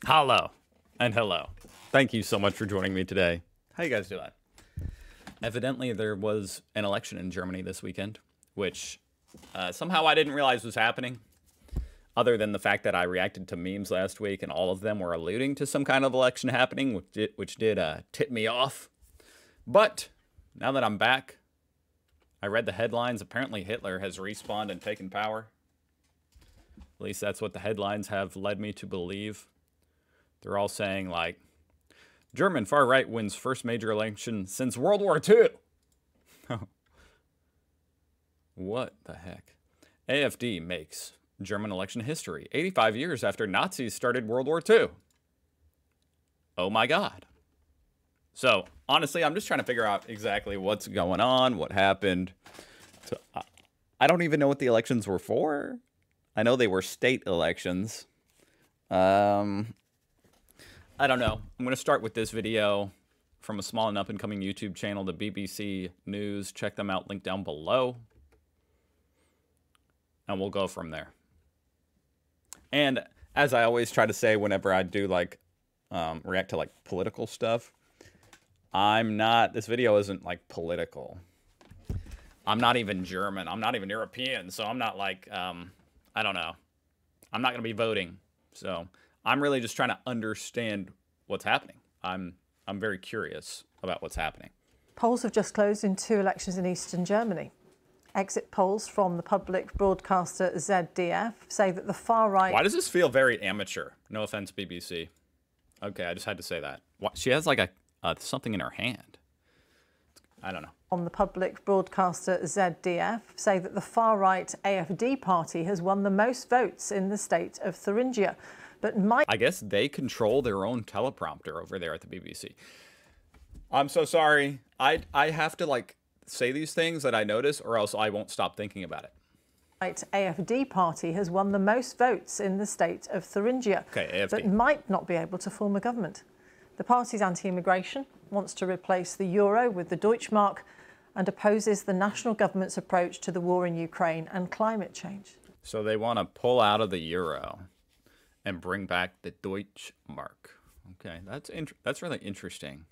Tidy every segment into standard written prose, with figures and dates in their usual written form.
Hello and hello. Thank you so much for joining me today. How you guys doing? Evidently, there was an election in Germany this weekend, which somehow I didn't realize was happening, other than the fact that I reacted to memes last week and all of them were alluding to some kind of election happening, which did tip me off. But now that I'm back, I read the headlines. Apparently, Hitler has respawned and taken power. At least that's what the headlines have led me to believe. They're all saying, like, German far-right wins first major election since World War II. What the heck? AfD makes German election history 85 years after Nazis started World War II. Oh my God. So, honestly, I'm just trying to figure out exactly what's going on, what happened. So, I don't even know what the elections were for. I know they were state elections. I don't know. I'm going to start with this video from a small and up-and-coming YouTube channel, the BBC News. Check them out, link down below. And we'll go from there. And as I always try to say whenever I do, like, react to, like, political stuff, this video isn't, like, political. I'm not even German. I'm not even European. So I'm not, like, I don't know. I'm not going to be voting. So I'm really just trying to understand what's happening. I'm very curious about what's happening. Polls have just closed in 2 elections in eastern Germany. Exit polls from the public broadcaster ZDF say that the far right... Why does this feel very amateur? No offense, BBC. Okay, I just had to say that. She has like something in her hand. I don't know. On the public broadcaster ZDF say that the far-right AfD party has won the most votes in the state of Thuringia, but might... I guess they control their own teleprompter over there at the BBC. I'm so sorry. I have to, like, say these things that I notice, or else I won't stop thinking about it. Right, AfD party has won the most votes in the state of Thuringia, okay, AfD, but might not be able to form a government. The party's anti-immigration, wants to replace the euro with the Deutschmark, and opposes the national government's approach to the war in Ukraine and climate change. So they want to pull out of the euro and bring back the Deutschmark. Okay, that's really interesting.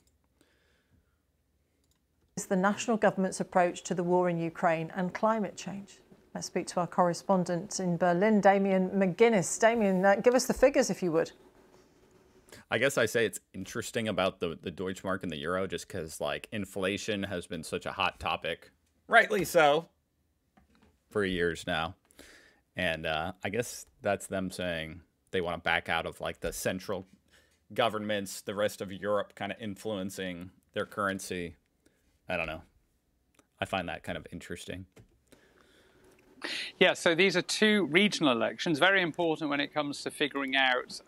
It's the national government's approach to the war in Ukraine and climate change. Let's speak to our correspondent in Berlin, Damien McGuinness. Damien, give us the figures if you would. I guess I say it's interesting about the Deutschmark and the euro just because, like, inflation has been such a hot topic, rightly so, for years now. And I guess that's them saying they want to back out of, like, the central governments, the rest of Europe kind of influencing their currency. I don't know. I find that kind of interesting. Yeah, so these are 2 regional elections, very important when it comes to figuring out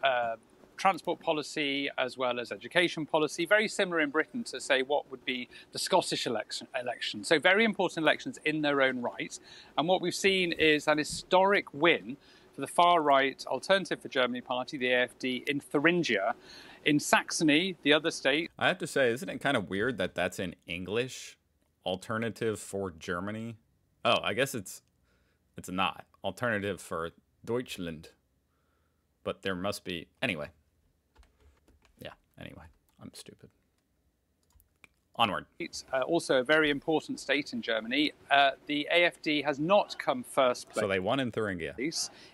transport policy as well as education policy, very similar in Britain to, say, what would be the Scottish election. So very important elections in their own right. And what we've seen is an historic win for the far-right Alternative for Germany party, the AfD, in Thuringia. In Saxony, the other state... I have to say, isn't it kind of weird that that's in English? Alternative for Germany? Oh, I guess it's not. Alternative for Deutschland. But there must be... Anyway. Anyway, I'm stupid. Onward. It's also a very important state in Germany. The AfD has not come first place. So they won in Thuringia.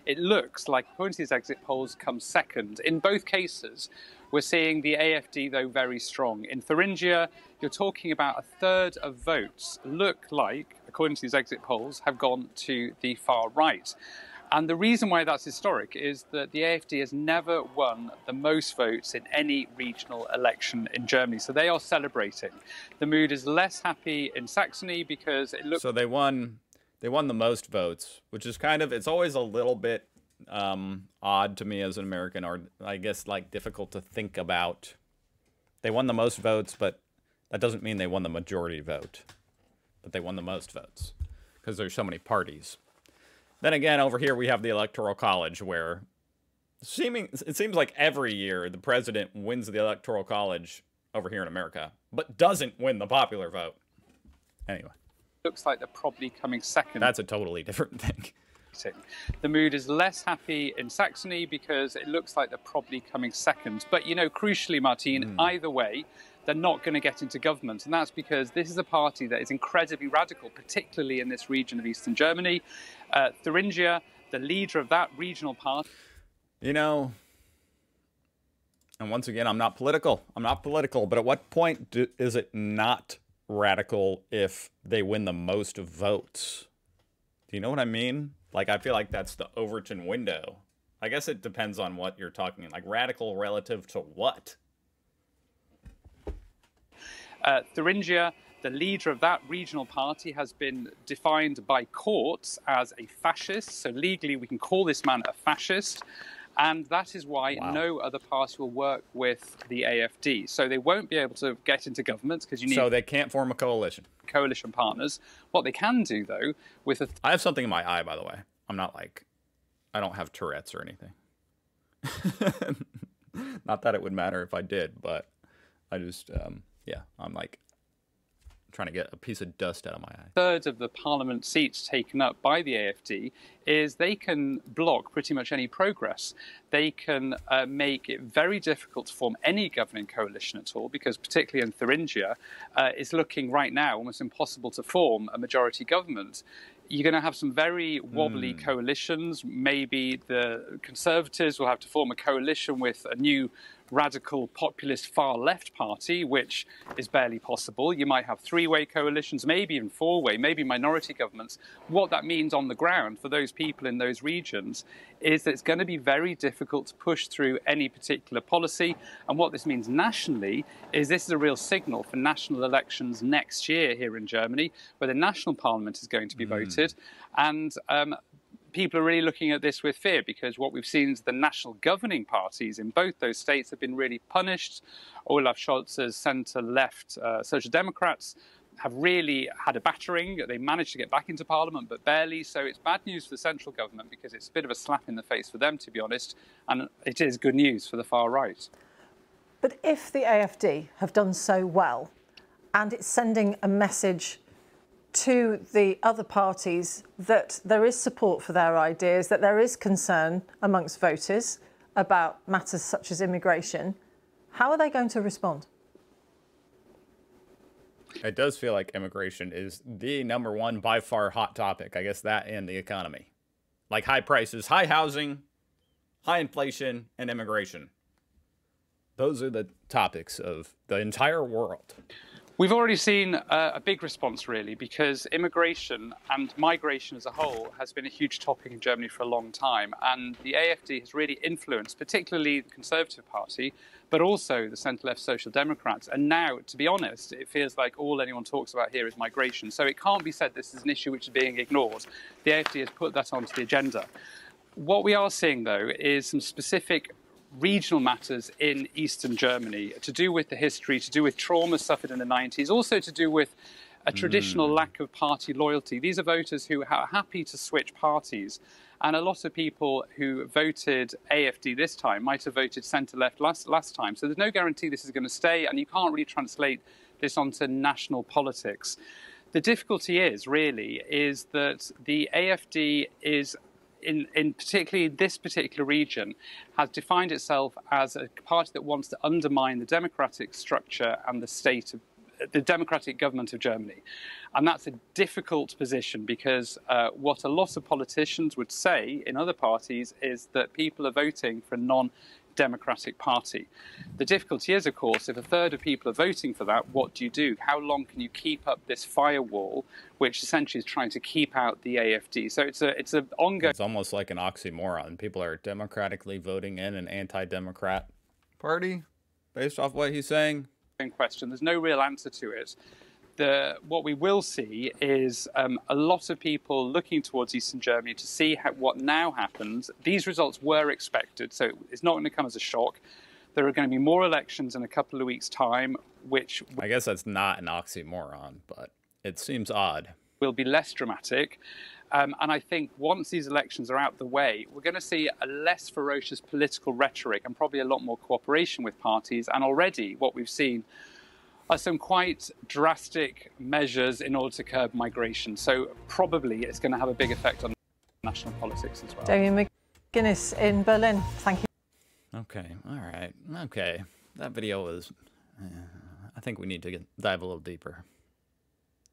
It looks like, according to these exit polls, come second. In both cases, we're seeing the AfD, though, very strong. In Thuringia, you're talking about 1/3 of votes look like, according to these exit polls, have gone to the far right. And the reason why that's historic is that the AfD has never won the most votes in any regional election in Germany. So they are celebrating. The mood is less happy in Saxony because it looks... So they won the most votes, which is kind of, it's always a little bit odd to me as an American, or I guess, like, difficult to think about. They won the most votes, but that doesn't mean they won the majority vote. But they won the most votes because there's so many parties. Then again, over here we have the Electoral College, where it seems like every year the president wins the Electoral College over here in America, but doesn't win the popular vote. Anyway. Looks like they're probably coming second. That's a totally different thing. escalating. The mood is less happy in Saxony because it looks like they're probably coming second. But, you know, crucially, Martin, either way, they're not going to get into government. And that's because this is a party that is incredibly radical, particularly in this region of Eastern Germany. Thuringia, the leader of that regional party. You know, and once again, I'm not political. But at what point is it not radical if they win the most votes? Do you know what I mean? Like, I feel like that's the Overton window. I guess it depends on what you're talking, like radical relative to what? Thuringia, the leader of that regional party, has been defined by courts as a fascist. So legally, we can call this man a fascist. And that is why no other party will work with the AfD. So they won't be able to get into government because you need... So they can't form a coalition. Coalition partners. What they can do, though, with... I have something in my eye, by the way. I'm not like... I don't have Tourette's or anything. Not that it would matter if I did, but I just... yeah, I'm like trying to get a piece of dust out of my eye. Third of the parliament seats taken up by the AfD is they can block pretty much any progress. They can make it very difficult to form any governing coalition at all, because particularly in Thuringia, it's looking right now almost impossible to form a majority government. You're going to have some very wobbly coalitions. Maybe the Conservatives will have to form a coalition with a new radical populist far left party, which is barely possible. You might have three-way coalitions, maybe even four-way, maybe minority governments. What that means on the ground for those people in those regions is that it's going to be very difficult to push through any particular policy. And what this means nationally is this is a real signal for national elections next year here in Germany, where the national parliament is going to be voted. And people are really looking at this with fear, because what we've seen is the national governing parties in both those states have been really punished. Olaf Scholz's centre-left Social Democrats have really had a battering. They managed to get back into parliament, but barely. So it's bad news for the central government, because it's a bit of a slap in the face for them, to be honest. And it is good news for the far right. But if the AfD have done so well, and it's sending a message to the other parties that there is support for their ideas, that there is concern amongst voters about matters such as immigration, how are they going to respond? It does feel like immigration is the #1 by far hot topic. I guess that and the economy. Like high prices, high housing, high inflation, and immigration. Those are the topics of the entire world. We've already seen a big response, really, because immigration and migration as a whole has been a huge topic in Germany for a long time. And the AfD has really influenced, particularly the Conservative Party, but also the centre-left Social Democrats. And now, to be honest, it feels like all anyone talks about here is migration. So it can't be said this is an issue which is being ignored. The AfD has put that onto the agenda. What we are seeing, though, is some specific regional matters in Eastern Germany to do with the history, to do with trauma suffered in the 90s, also to do with a traditional lack of party loyalty. These are voters who are happy to switch parties. And a lot of people who voted AfD this time might have voted centre-left last time. So there's no guarantee this is going to stay, and you can't really translate this onto national politics. The difficulty is that the AfD is in particularly this particular region, has defined itself as a party that wants to undermine the democratic structure and the state of the democratic government of Germany. And that's a difficult position, because what a lot of politicians would say in other parties is that people are voting for a non-democratic party. The difficulty is, of course, if a third of people are voting for that, what do you do? How long can you keep up this firewall, which essentially is trying to keep out the AfD? So it's an ongoing... It's almost like an oxymoron. People are democratically voting in an anti-democrat party based off what he's saying. Question. There's no real answer to it. What we will see is a lot of people looking towards Eastern Germany to see what now happens. These results were expected, so it's not going to come as a shock. There are going to be more elections in a couple of weeks' time, which... I guess that's not an oxymoron, but it seems odd. ...will be less dramatic. And I think once these elections are out the way, we're going to see a less ferocious political rhetoric and probably a lot more cooperation with parties. And already what we've seen are some quite drastic measures in order to curb migration. So probably it's going to have a big effect on... national politics as well. Damien McGuinness in Berlin. Thank you. Okay, all right. Okay, that video was... I think we need to dive a little deeper.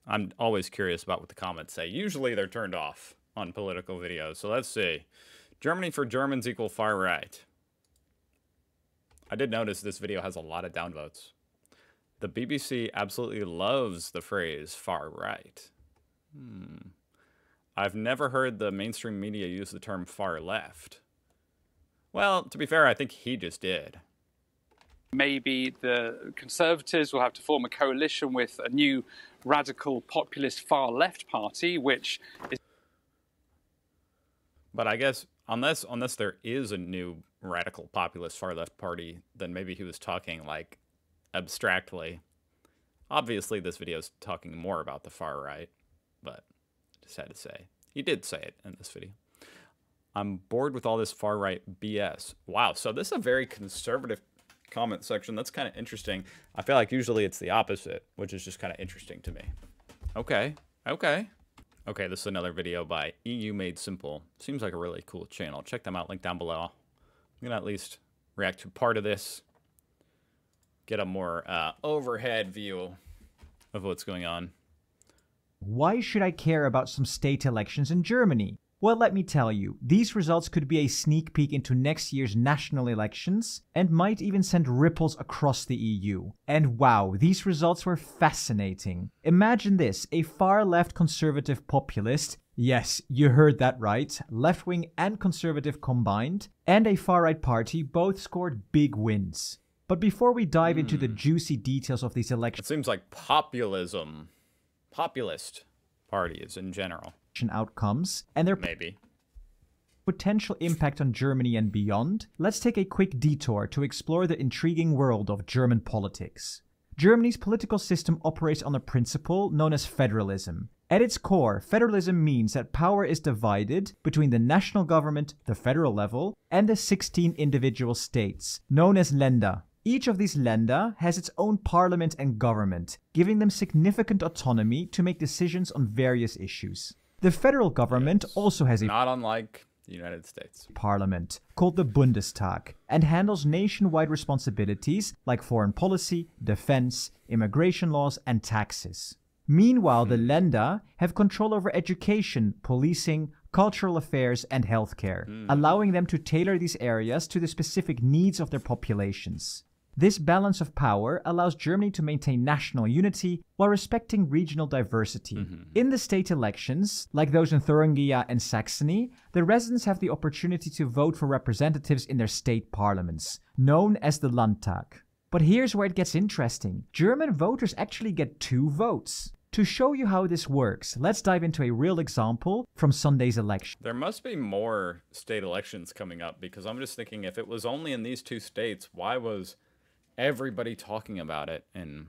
I'm always curious about what the comments say. Usually they're turned off on political videos. So let's see. Germany for Germans equal far right. I did notice this video has a lot of downvotes. The BBC absolutely loves the phrase far right. I've never heard the mainstream media use the term far left. Well, to be fair, I think he just did. Maybe the Conservatives will have to form a coalition with a new radical populist far left party, which is... But I guess unless there is a new radical populist far left party, then maybe he was talking like abstractly. Obviously, this video is talking more about the far right, but I just had to say. He did say it in this video. I'm bored with all this far right BS. Wow, so this is a very conservative comment section. That's kind of interesting. I feel like usually it's the opposite, which is just kind of interesting to me. Okay. Okay, this is another video by EU Made Simple. Seems like a really cool channel. Check them out, link down below. I'm going to at least react to part of this. Get a more overhead view of what's going on. Why should I care about some state elections in Germany? Well, let me tell you, these results could be a sneak peek into next year's national elections and might even send ripples across the EU. And wow, these results were fascinating. Imagine this, a far-left conservative populist, yes, you heard that right, left-wing and conservative combined, and a far-right party both scored big wins. But before we dive into the juicy details of these elections... It seems like populism, populist parties in general, outcomes and their potential impact on Germany and beyond, let's take a quick detour to explore the intriguing world of German politics. Germany's political system operates on a principle known as federalism. At its core, federalism means that power is divided between the national government, the federal level, and the 16 individual states, known as Länder. Each of these Länder has its own parliament and government, giving them significant autonomy to make decisions on various issues. The federal government also has a not unlike the United States parliament called the Bundestag and handles nationwide responsibilities like foreign policy, defense, immigration laws, and taxes. Meanwhile, the Länder have control over education, policing, cultural affairs, and healthcare, allowing them to tailor these areas to the specific needs of their populations. This balance of power allows Germany to maintain national unity while respecting regional diversity. In the state elections, like those in Thuringia and Saxony, the residents have the opportunity to vote for representatives in their state parliaments, known as the Landtag. But here's where it gets interesting. German voters actually get 2 votes. To show you how this works, let's dive into a real example from Sunday's election. There must be more state elections coming up, because I'm just thinking if it was only in these 2 states, why was everybody talking about it in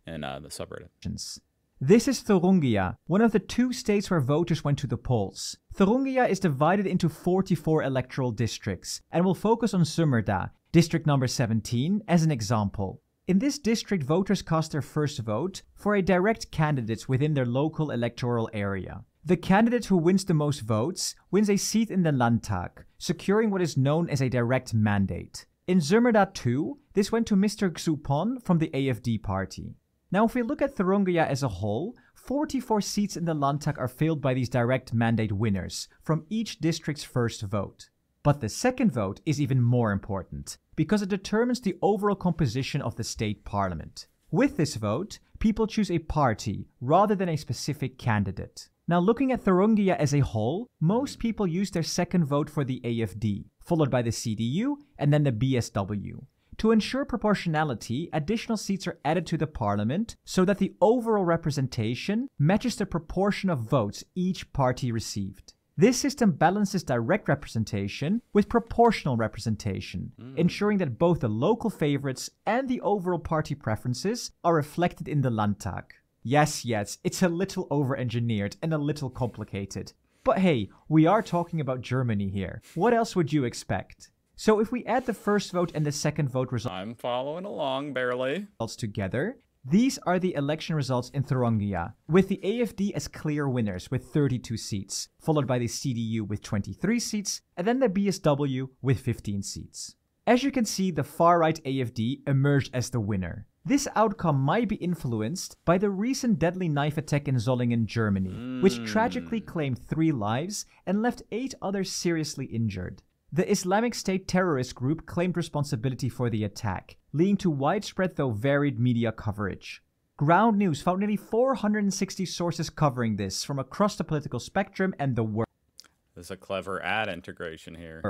the subreddit? This is Thuringia, one of the 2 states where voters went to the polls. Thuringia is divided into 44 electoral districts and will focus on Zummerda, district number 17, as an example. In this district, voters cast their first vote for a direct candidate within their local electoral area. The candidate who wins the most votes wins a seat in the Landtag, securing what is known as a direct mandate. In Zummerda too, this went to Mr. Xupon from the AfD party. Now if we look at Thuringia as a whole, 44 seats in the Landtag are filled by these direct mandate winners from each district's first vote. But the second vote is even more important, because it determines the overall composition of the state parliament. With this vote, people choose a party rather than a specific candidate. Now looking at Thuringia as a whole, most people use their second vote for the AfD, followed by the CDU and then the BSW. To ensure proportionality, additional seats are added to the parliament so that the overall representation matches the proportion of votes each party received. This system balances direct representation with proportional representation, ensuring that both the local favorites and the overall party preferences are reflected in the Landtag. Yes, it's a little over-engineered and a little complicated. But hey, we are talking about Germany here. What else would you expect? So if we add the first vote and the second vote results I'm following along, barely. together, These are the election results in Thuringia, with the AFD as clear winners with 32 seats, followed by the CDU with 23 seats, and then the BSW with 15 seats. As you can see, the far-right AFD emerged as the winner. This outcome might be influenced by the recent deadly knife attack in Solingen, Germany, which tragically claimed 3 lives and left 8 others seriously injured. The Islamic State terrorist group claimed responsibility for the attack, leading to widespread though varied media coverage. Ground News found nearly 460 sources covering this from across the political spectrum and the world. There's a clever ad integration here.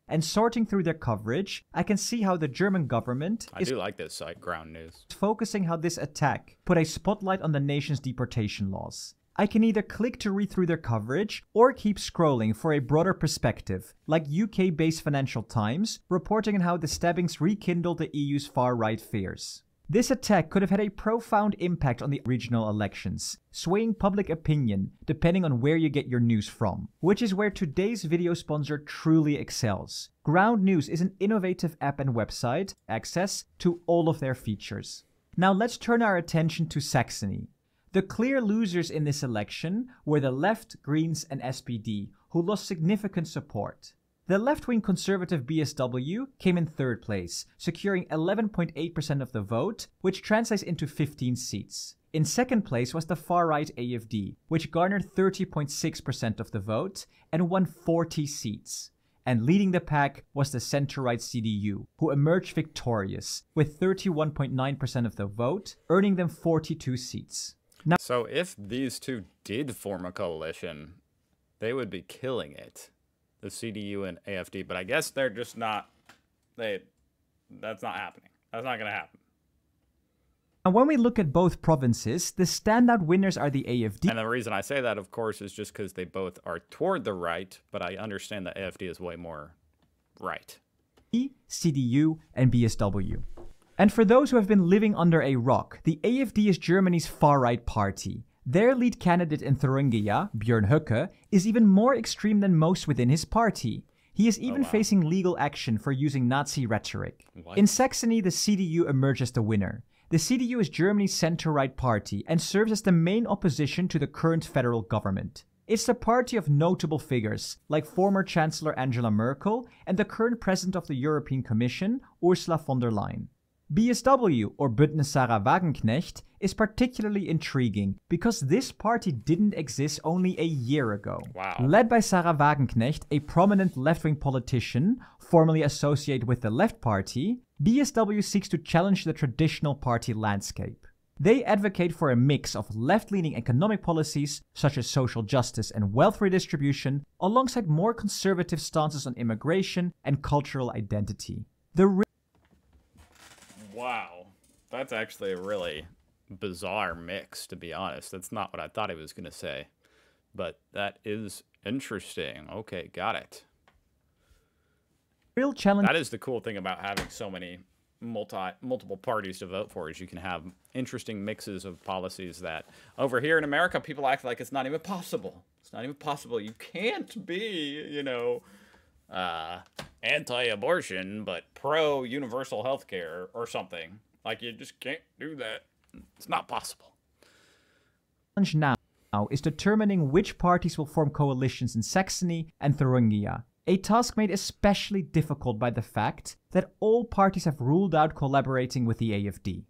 And sorting through their coverage, I can see how the German government I do like this site, Ground News. Focusing how this attack put a spotlight on the nation's deportation laws. I can either click to read through their coverage or keep scrolling for a broader perspective, like UK-based Financial Times reporting on how the stabbings rekindled the EU's far-right fears. This attack could have had a profound impact on the regional elections, swaying public opinion depending on where you get your news from, which is where today's video sponsor truly excels. Ground News is an innovative app and website, access to all of their features. Now let's turn our attention to Saxony. The clear losers in this election were the Left, Greens and SPD, who lost significant support. The left-wing conservative BSW came in 3rd place, securing 11.8% of the vote, which translates into 15 seats. In 2nd place was the far-right AFD, which garnered 30.6% of the vote and won 40 seats. And leading the pack was the center-right CDU, who emerged victorious, with 31.9% of the vote, earning them 42 seats. Now, so if these two did form a coalition, they would be killing it. The CDU and AFD, but I guess they're just not, that's not happening. That's not going to happen. And when we look at both provinces, the standout winners are the AFD. And the reason I say that, of course, is just because they both are toward the right, but I understand that AFD is way more right. CDU and BSW. And for those who have been living under a rock, the AFD is Germany's far-right party. Their lead candidate in Thuringia, Björn Höcke, is even more extreme than most within his party. He is even facing legal action for using Nazi rhetoric. What? In Saxony, the CDU emerged as the winner. The CDU is Germany's center-right party and serves as the main opposition to the current federal government. It's the party of notable figures, like former Chancellor Angela Merkel and the current President of the European Commission, Ursula von der Leyen. BSW, or Bündnis Sarah Wagenknecht, is particularly intriguing because this party didn't exist only a year ago. Wow. Led by Sarah Wagenknecht, a prominent left-wing politician, formerly associated with the Left Party, BSW seeks to challenge the traditional party landscape. They advocate for a mix of left-leaning economic policies, such as social justice and wealth redistribution, alongside more conservative stances on immigration and cultural identity. Wow. That's actually a really bizarre mix, to be honest. That's not what I thought he was going to say. But that is interesting. Okay, got it. Real challenge. That is the cool thing about having so many multiple parties to vote for, is you can have interesting mixes of policies that over here in America, people act like it's not even possible. It's not even possible. You can't be, you know, anti-abortion, but pro-universal health care or something. Like, you just can't do that. It's not possible. Now is determining which parties will form coalitions in Saxony and Thuringia, a task made especially difficult by the fact that all parties have ruled out collaborating with the AFD.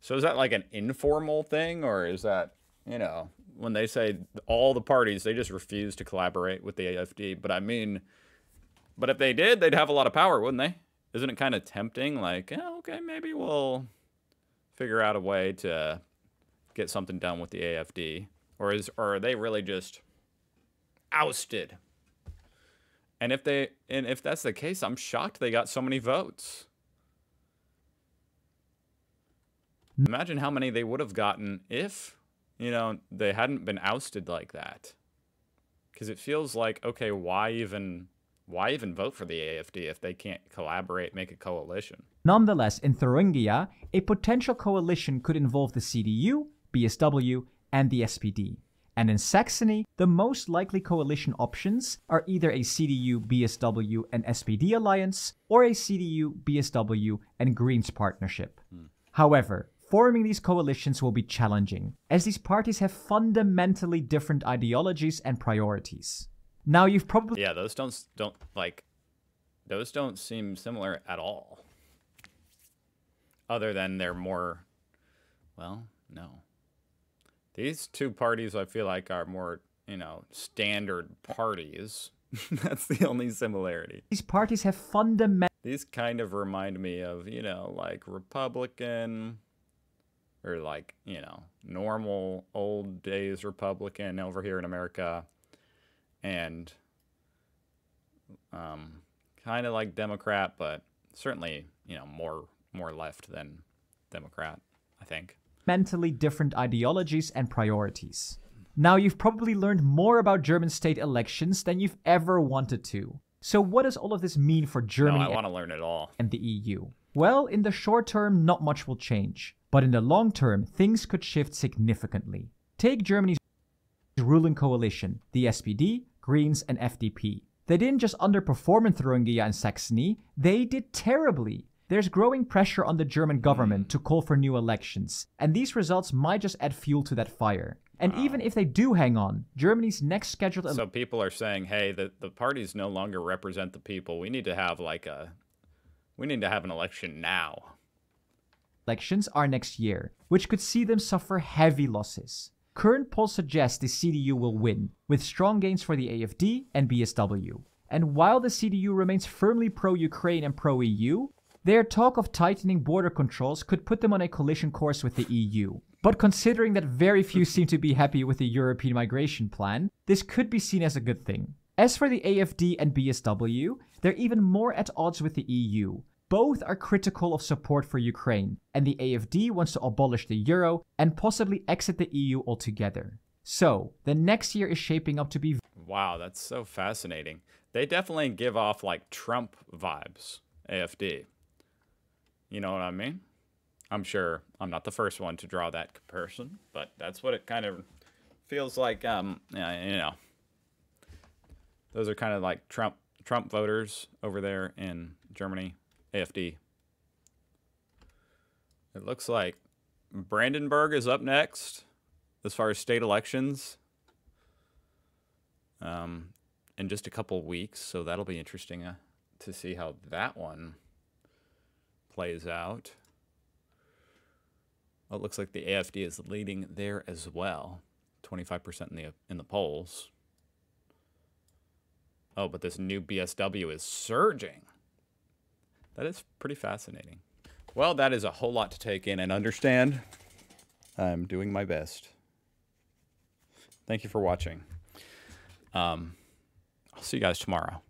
So is that like an informal thing, or is that, you know, when they say all the parties, they just refuse to collaborate with the AFD? But I mean, but if they did, they'd have a lot of power, wouldn't they? Isn't it kind of tempting? Like, yeah, okay, maybe we'll figure out a way to get something done with the AFD. Or are they really just ousted? And if that's the case, I'm shocked they got so many votes. Imagine how many they would have gotten if, you know, they hadn't been ousted like that. Because it feels like, okay, why even vote for the AFD if they can't collaborate, make a coalition? Nonetheless, in Thuringia, a potential coalition could involve the CDU, BSW, and the SPD. And in Saxony, the most likely coalition options are either a CDU, BSW, and SPD alliance, or a CDU, BSW, and Greens partnership. However, forming these coalitions will be challenging, as these parties have fundamentally different ideologies and priorities. Now, you've probably... Yeah, those don't seem similar at all. Other than they're more, well, no. These two parties I feel like are more, standard parties. That's the only similarity. These parties have fundamental... These kind of remind me of, like Republican, or like, normal old days Republican over here in America, and kind of like Democrat, but certainly, more left than Democrat, I think. Mentally different ideologies and priorities. Now, you've probably learned more about German state elections than you've ever wanted to. So what does all of this mean for Germany I want to learn it all. And the EU? Well, in the short term, not much will change. But in the long term, things could shift significantly. Take Germany's ruling coalition, the SPD, Greens, and FDP. They didn't just underperform in Thuringia and Saxony, they did terribly. There's growing pressure on the German government to call for new elections, and these results might just add fuel to that fire. And even if they do hang on, Germany's next scheduled... So people are saying, hey, the parties no longer represent the people. We need to have an election now. Elections are next year, which could see them suffer heavy losses. Current polls suggest the CDU will win, with strong gains for the AfD and BSW. And while the CDU remains firmly pro-Ukraine and pro-EU, their talk of tightening border controls could put them on a collision course with the EU. But considering that very few seem to be happy with the European migration plan, this could be seen as a good thing. As for the AfD and BSW, they're even more at odds with the EU. Both are critical of support for Ukraine, and the AfD wants to abolish the euro and possibly exit the EU altogether. So, the next year is shaping up to be... Wow, that's so fascinating. They definitely give off like Trump vibes, AfD. You know what I mean? I'm sure I'm not the first one to draw that comparison, but that's what it kind of feels like. Those are kind of like Trump voters over there in Germany, AfD. It looks like Brandenburg is up next as far as state elections in just a couple weeks, so that'll be interesting to see how that one plays out. Well, it looks like the AfD is leading there as well, 25% in the polls. Oh, but this new BSW is surging. That is pretty fascinating. Well, that is a whole lot to take in and understand. I'm doing my best. Thank you for watching. I'll see you guys tomorrow.